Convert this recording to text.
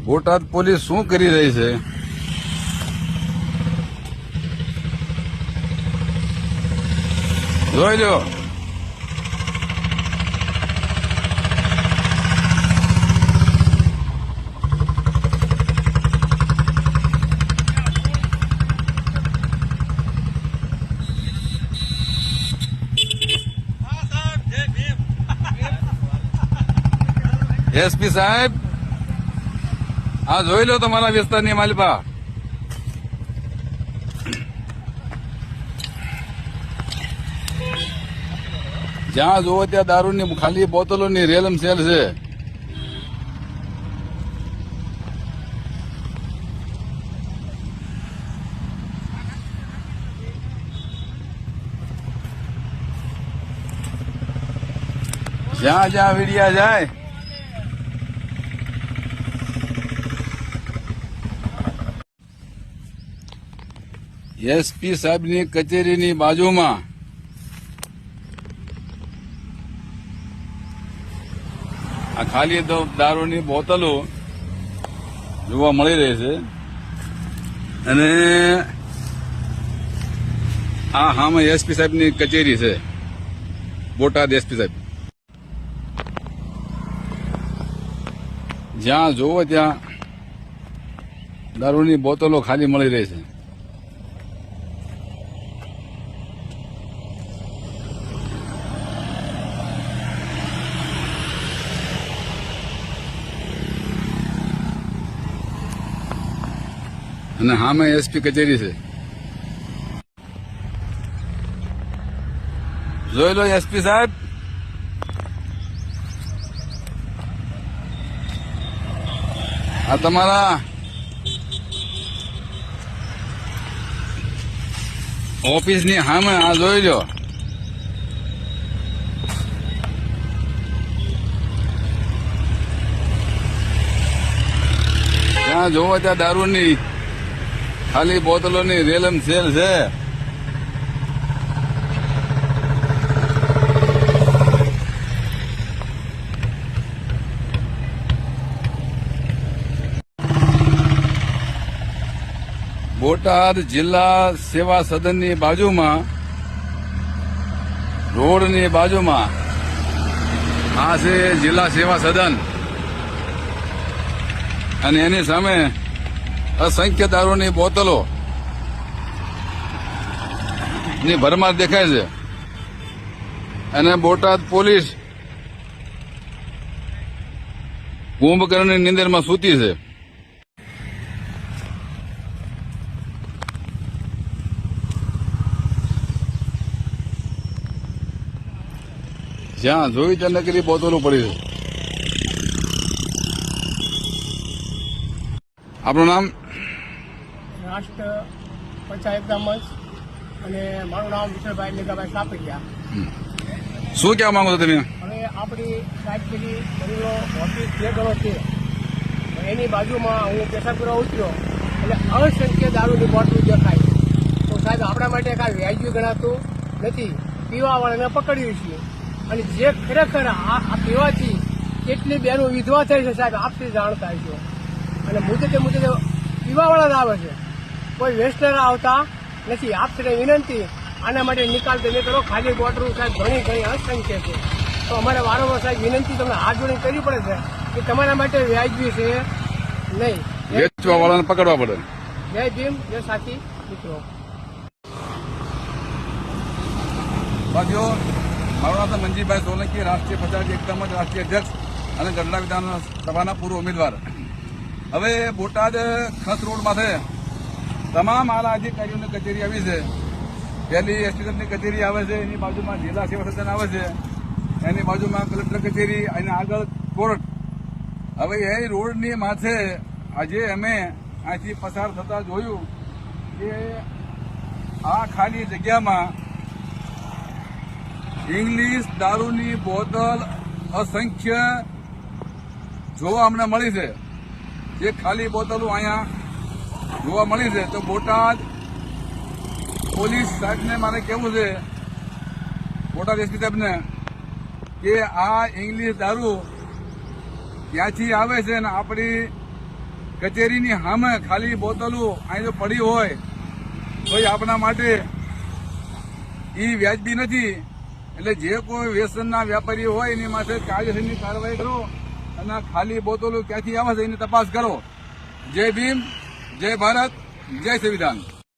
Botad police શું કરી રહી છે? જોઈ લો. એસપી સાહેબ, આ જોઈ લો તમારા વિસ્તારની માલિપા. જ્યાં જોવો ત્યાં દારૂની ખાલી બોતલોની રેલમ સેલ છે. જ્યાં જ્યાં વીડિયા જાય એસપી સાહેબની કચેરીની બાજુમાં આ ખાલી દારૂની બોતલો જોવા મળી રહી છે. અને આ હામે એસપી સાહેબની કચેરી છે, બોટાદ એસપી સાહેબ. જ્યાં જોવો ત્યાં દારૂની બોતલો ખાલી મળી રહી છે. અને સામે એસપી કચેરી છે. જોઈ લો એસપી સાહેબ, આ તમારા ઓફિસની સામે આ જોઈ લો. ત્યાં જોવો ત્યાં દારૂની ખાલી બોતલોની રેલમ સેલ છે. બોટાદ જિલ્લા સેવા સદનની બાજુમાં, રોડની બાજુમાં આ છે જિલ્લા સેવા સદન, અને એની સામે અસંખ્ય દારૂની બોતલો ની ભરમાર દેખાય છે. અને બોટાદ પોલીસ કુંભકર્ણની નીંદરમાં સૂતી છે. જ્યાં જોઈ ત્યાં નકલી બોતલો પડી છે. આપણું નામ? રાષ્ટ્ર પંચાયતના મંચ, અને મારું નામ વિઠ્ઠલભાઈ મેઘાભાઈ સાપરિયા. શું કહેવા માંગો છો તમે? હવે આપણી રાજકીય બનેલો ઓફિસ જે ઘણો છે એની બાજુમાં હું પેશાબ કરવા ઉતર્યો એટલે અસંખ્ય દારૂની બોટલ દેખાય. તો સાહેબ આપણા માટે કાંઈ વ્યાજબી ગણાતું નથી. પીવાવાળાને પકડ્યું છે, અને જે ખરેખર આ પીવાથી કેટલી બહેનો વિધવા થઈ છે સાહેબ આપથી જાણતા છો. અને મુદ્દે પીવાવાળા જ આવે છે, કોઈ વેસ્ટર આવતા નથી. આપને વિનંતી આના માટે નિકાલ તમે કરો. ખાલી બોટલ સાહેબ ઘણી અસંખ્ય છે. તો અમારે વારંવાર સાહેબ વિનંતી તમને હાથ જોડીને કરવી પડે છે કે તમારા માટે વ્યાજબી છે નહીં. વેચવા વાળાને પકડવા પડે. જય ભીમ, જય સાથી મિત્રો. સાથીઓ, મારું નામ મંજીભાઈ સોલંકી, રાષ્ટ્રીય પ્રચારક એકતા મંચ રાષ્ટ્રીય અધ્યક્ષ અને ગઢડા વિધાનસભાના પૂર્વ ઉમેદવાર. હવે બોટાદ ખસ રોડ માથે તમામ આલા અધિકારીઓની કચેરી આવી છે. પહેલી એસટીની કચેરી આવે છે, એની બાજુમાં જિલ્લા સેવા સદન આવે છે, એની બાજુમાં કલેક્ટર કચેરી, અને આગળ કોર્ટ. હવે એ રોડની માથે આજે અમે અહીંથી પસાર થતા જોયું કે આ ખાલી જગ્યામાં ઇંગ્લિશ દારૂની બોતલ અસંખ્ય જોવા અમને મળી છે. જે ખાલી બોટલો અહીંયા જોવા મળી છે. તો બોટાદ પોલીસ સાહેબને મારે કહેવું છે, બોટાદ એસપી સાહેબને, કે આ ઇંગ્લિશ દારૂ ક્યાંથી આવે છે અને આપણી કચેરીની સામે ખાલી બોટલો અહીં જો પડી હોય તો એ આપણા માટે એ વ્યાજબી નથી. એટલે જે કોઈ વ્યસનના વેપારી હોય એની માટે કાયદેસરની કાર્યવાહી કરો અને ખાલી બોટલો ક્યાંથી આવે છે એની તપાસ કરો. જય ભીમ, જય ભારત, જય સંવિધાન.